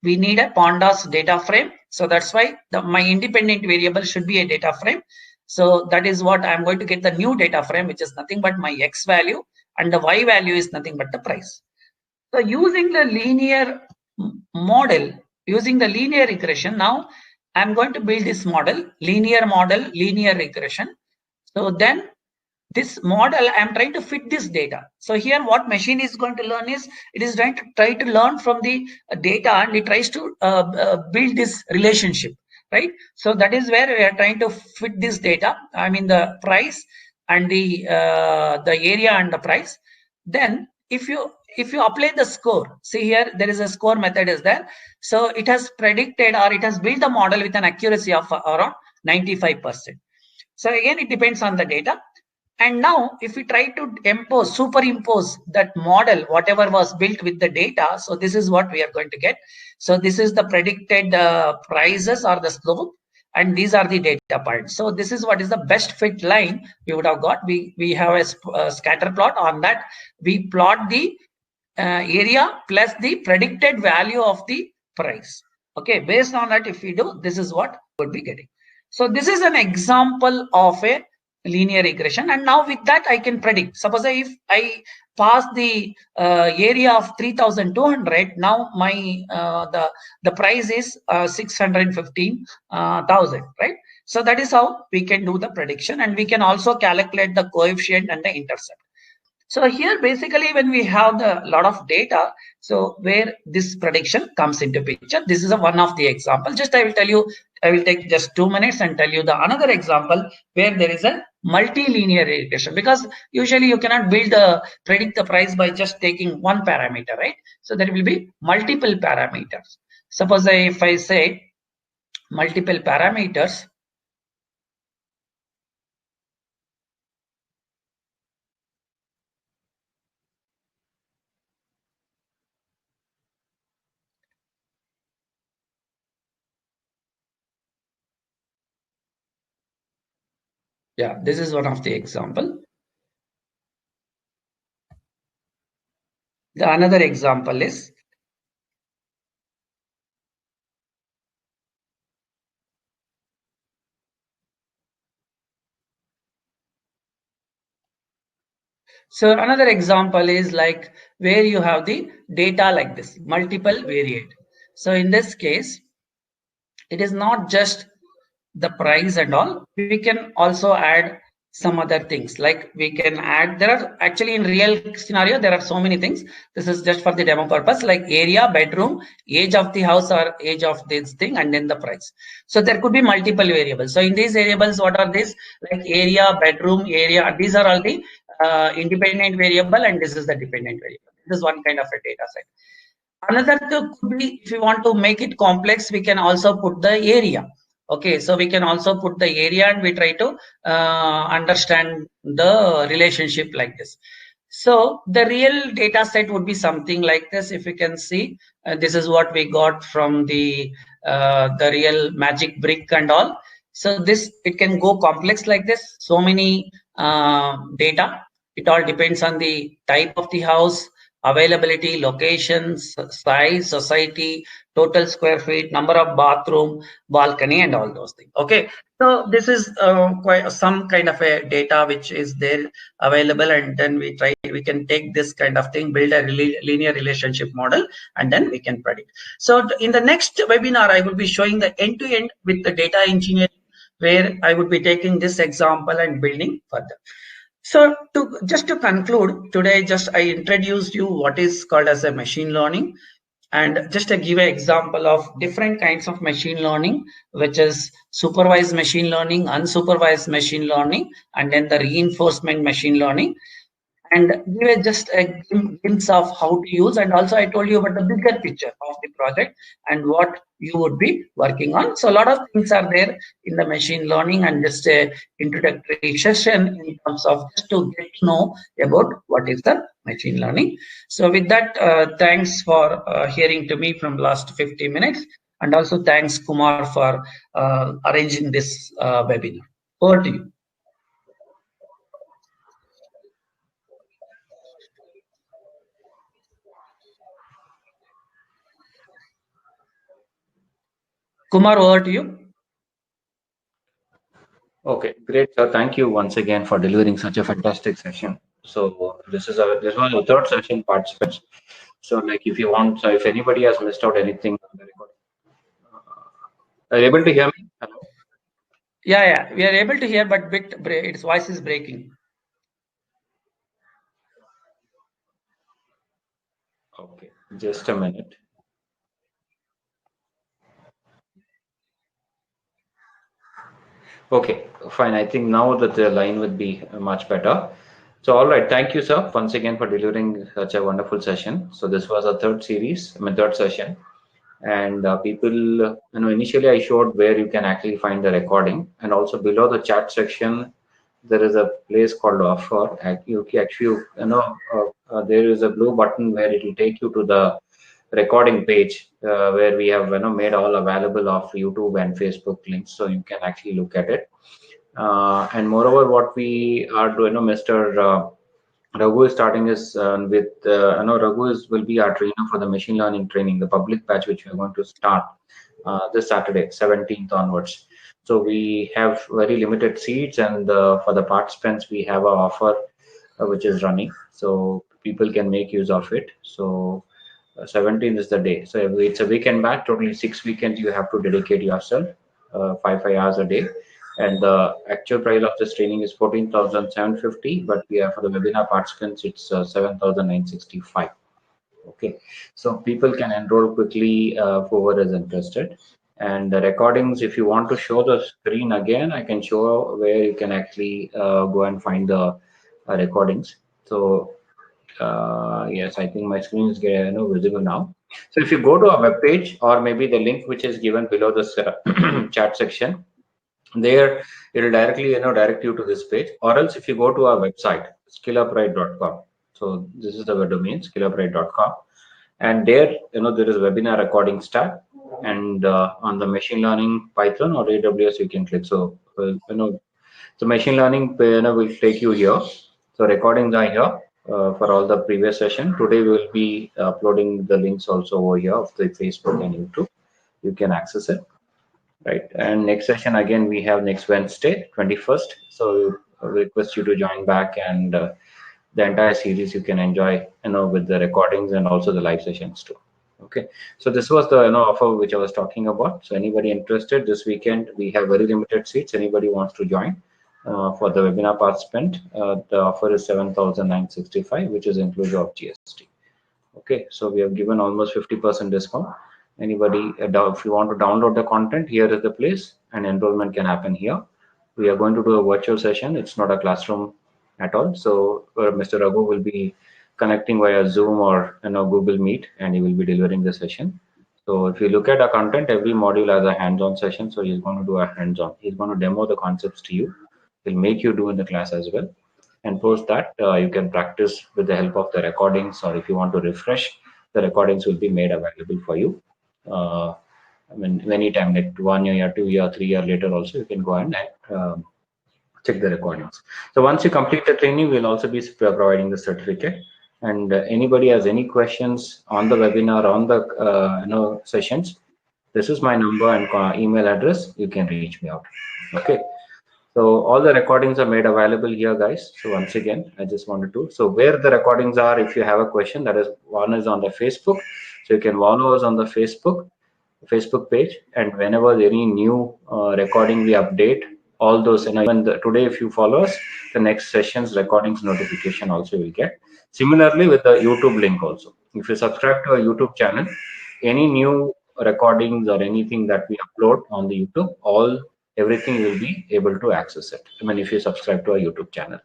B: we need a pandas data frame. So that's why my independent variable should be a data frame. So that is what I'm going to get the new data frame, which is nothing but my x value, and the y value is nothing but the price. So using the linear model, using the linear regression, now I'm going to build this model, linear regression. So then this model, I'm trying to fit this data. So here what machine is going to learn is, it is trying to learn from the data, and it tries to build this relationship, right? So that is where we are trying to fit this data. I mean the price and the area and the price. Then if you apply the score, see here there is a score method is there. So it has predicted, or it has built a model with an accuracy of around 95%. So again, it depends on the data. And now if we try to superimpose that model, whatever was built with the data, so this is what we are going to get. So this is the predicted prices or the slope, and these are the data points. So this is what is the best fit line we would have got. We have a scatter plot. On that we plot the area plus the predicted value of the price. Okay, based on that, if we do, this is what we'll be getting. So this is an example of a linear regression, and now with that I can predict. Suppose if I pass the area of 3,200, now my the price is 615,000, right? So that is how we can do the prediction, and we can also calculate the coefficient and the intercept. So here basically when we have the lot of data, so where this prediction comes into picture, this is one of the example. Just I will tell you, I will take just 2 minutes and tell you the another example where there is a multilinear regression, because usually you cannot predict the price by just taking one parameter, right? So there will be multiple parameters. Suppose if I say multiple parameters, yeah, this is one of the example. The another example is so another example is like where you have the data like this, multiple variate. So in this case, it is not just the price and all. We can also add some other things, like we can add, there are actually in real scenario, there are so many things. This is just for the demo purpose, like area, bedroom, age of the house or age of this thing, and then the price. So there could be multiple variables. So in these variables, what are these? Like area, bedroom, area, these are all the independent variable, and this is the dependent variable. This is one kind of a data set. Another could be, if you want to make it complex, we can also put the area. Okay, so we can also put the area, and we try to understand the relationship like this. So the real data set would be something like this. If you can see, this is what we got from the real magic brick and all. So this, it can go complex like this. So many data. It all depends on the type of the house, availability, locations, size, society, total square feet, number of bathroom, balcony, and all those things. Okay, so this is quite some kind of a data which is there available, and then we can take this kind of thing, build a linear relationship model, and then we can predict. So in the next webinar, I will be showing the end-to-end with the data engineering, where I would be taking this example and building further. So just to conclude today, just I introduced you what is called as a machine learning, and just to give an example of different kinds of machine learning, which is supervised machine learning, unsupervised machine learning, and then the reinforcement machine learning, and give just a glimpse of how to use. And also I told you about the bigger picture of the project and what you would be working on. So a lot of things are there in the machine learning, and just a introductory session in terms of just to get to know about what is the machine learning. So with that, thanks for hearing to me from last 50 minutes, and also thanks Kumar for arranging this webinar. Over to you. Kumar, over to you.
A: Okay, great, sir. Thank you once again for delivering such a fantastic session. So this was the third session, participants. So like if you want, so if anybody has missed out anything on the record, are you able to hear me? Hello?
B: Yeah, we are able to hear, but its voice is breaking.
A: Okay, just a minute. Okay, fine. I think now that the line would be much better. So, all right. Thank you, sir, once again for delivering such a wonderful session. So, this was our third session. And people, initially I showed where you can actually find the recording, and also below the chat section, there is a place called offer. There is a blue button where it will take you to the recording page where we have made all available of YouTube and Facebook links, so you can actually look at it. And moreover, what we are doing, Mr. Raghu is starting us with, Raghu will be our trainer for the machine learning training, the public batch, which we are going to start this Saturday, 17th onwards. So we have very limited seats, and for the participants, we have an offer which is running. So people can make use of it. So 17th is the day. So it's a weekend batch. Totally 6 weekends you have to dedicate yourself, 5 hours a day. And the actual price of this training is 14,750, but we are for the webinar participants, it's 7,965. Okay, so people can enroll quickly, whoever is interested. And the recordings, if you want to show the screen again, I can show where you can actually go and find the recordings. So yes, I think my screen is visible now. So if you go to our web page, or maybe the link which is given below the chat section, there it will directly direct you to this page. Or else if you go to our website, skillupright.com. So this is our domain, skillupright.com, and there there is webinar recordings tab, and on the machine learning, Python or AWS you can click. So so machine learning will take you here. So recordings are here for all the previous session. Today we will be uploading the links also over here of the Facebook and YouTube. You can access it, right? And next session again we have next Wednesday, 21st. So I request you to join back, and the entire series you can enjoy with the recordings and also the live sessions too. Okay, so this was the offer which I was talking about. So anybody interested, this weekend we have very limited seats. Anybody wants to join for the webinar participant, the offer is 7,965, which is inclusive of GST. Okay, so we have given almost 50% discount. Anybody, if you want to download the content, here is the place, and enrollment can happen here. We are going to do a virtual session. It's not a classroom at all. So Mr. Raghu will be connecting via Zoom or Google Meet, and he will be delivering the session. So if you look at our content, every module has a hands-on session. So he's going to do a hands-on. He's going to demo the concepts to you. He'll make you do in the class as well. And post that, you can practice with the help of the recordings, or if you want to refresh, the recordings will be made available for you. I mean, anytime, like 1 year, 2 year, 3 year later also, you can go and check the recordings. So once you complete the training, we'll also be providing the certificate. And anybody has any questions on the webinar, on the sessions, this is my number and email address. You can reach me out. Okay. So all the recordings are made available here, guys. So once again, I just wanted to, so where the recordings are, if you have a question, that is, one is on the Facebook. So you can follow us on the Facebook page, and whenever any new recording we update, all those, and even today, if you follow us, the next session's recordings notification also will get. Similarly with the YouTube link also. If you subscribe to our YouTube channel, any new recordings or anything that we upload on the YouTube, everything will be able to access it. I mean, if you subscribe to our YouTube channel.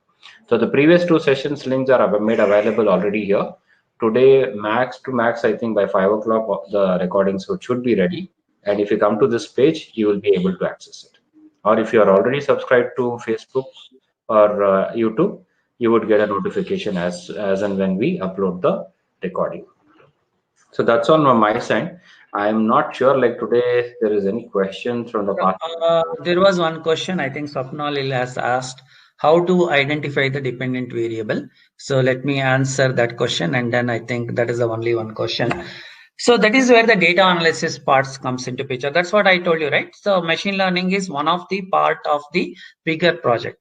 A: So the previous 2 sessions links are made available already here. Today, max to max, I think by 5 o'clock, the recordings should be ready. And if you come to this page, you will be able to access it. Or if you are already subscribed to Facebook or YouTube, you would get a notification as and when we upload the recording. So that's all on my side. I'm not sure, like today, there is any question from the past.
B: There was one question, I think Swapnal has asked, how to identify the dependent variable. So let me answer that question, and then I think that is the only one question. So that is where the data analysis parts comes into picture. That's what I told you, right? So machine learning is one of the part of the bigger project.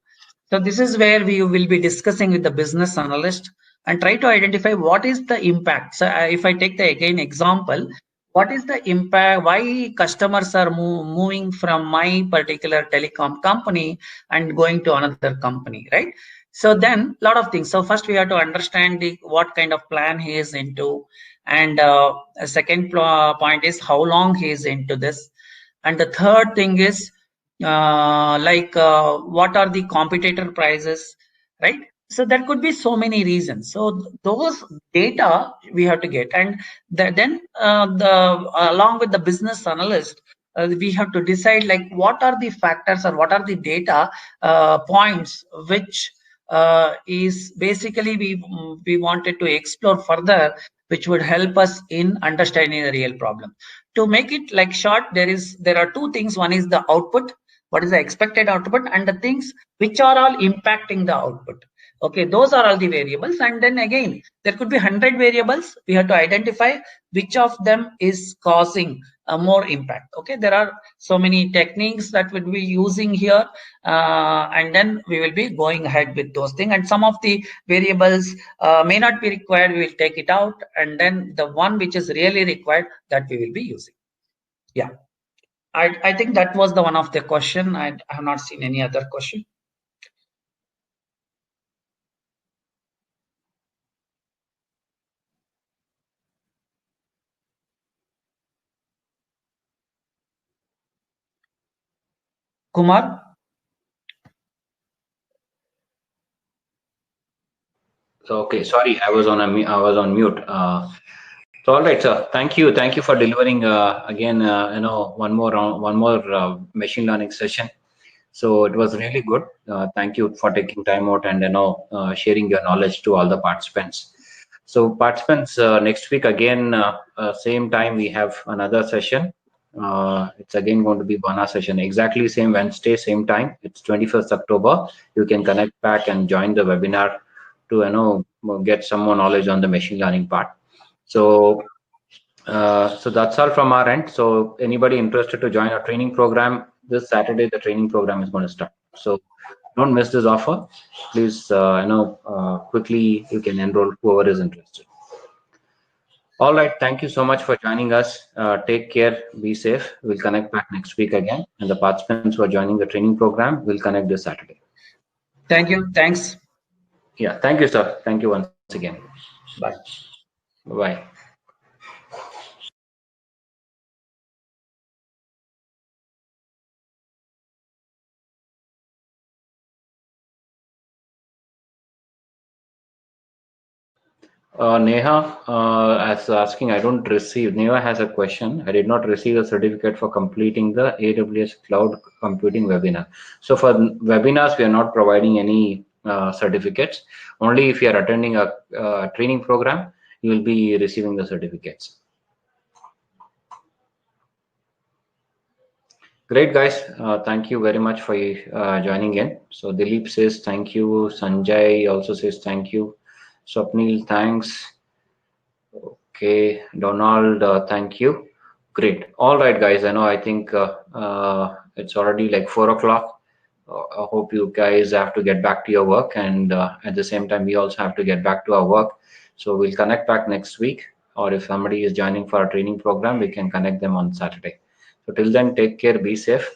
B: So this is where we will be discussing with the business analyst and try to identify what is the impact. So if I take the again example, what is the impact, why customers are moving from my particular telecom company and going to another company, right? So then a lot of things. So first we have to understand what kind of plan he is into, and a second point is how long he is into this, and the third thing is what are the competitor prices, right? So there could be so many reasons. So those data we have to get, and then along with the business analyst, we have to decide like what are the factors or what are the data points which is basically we wanted to explore further, which would help us in understanding the real problem. To make it like short, there are 2 things. One is the output, what is the expected output, and the things which are all impacting the output. Okay, those are all the variables, and then again there could be 100 variables. We have to identify which of them is causing more impact. Okay, there are so many techniques that we'll be using here, and then we will be going ahead with those things, and some of the variables may not be required, we will take it out, and then the one which is really required, that we will be using. Yeah, I think that was the one of the question. I have not seen any other question. Kumar?
A: So, okay, sorry, I was on mute. So, all right, sir. Thank you for delivering again. One more machine learning session. So it was really good. Thank you for taking time out and sharing your knowledge to all the participants. So participants, next week again, same time we have another session. It's again going to be one-hour session, exactly same Wednesday, same time. It's 21st October. You can connect back and join the webinar to get some more knowledge on the machine learning part. So so that's all from our end. So anybody interested to join our training program, this Saturday the training program is going to start. So don't miss this offer. Please, quickly you can enroll whoever is interested. All right. Thank you so much for joining us. Take care. Be safe. We'll connect back next week again. And the participants who are joining the training program will connect this Saturday.
B: Thank you. Thanks.
A: Yeah. Thank you, sir. Thank you once again.
B: Bye.
A: Bye. Neha as asking, I don't receive. Neha has a question. I did not receive a certificate for completing the AWS Cloud Computing webinar. So for webinars, we are not providing any certificates. Only if you are attending a training program, you will be receiving the certificates. Great, guys. Thank you very much for joining in. So Dilip says thank you. Sanjay also says thank you. Swapnil, thanks. Okay, Donald, thank you. Great. All right, guys. I think it's already like 4 o'clock. I hope you guys have to get back to your work, and at the same time, we also have to get back to our work. So we'll connect back next week, or if somebody is joining for a training program, we can connect them on Saturday. So till then, take care, be safe.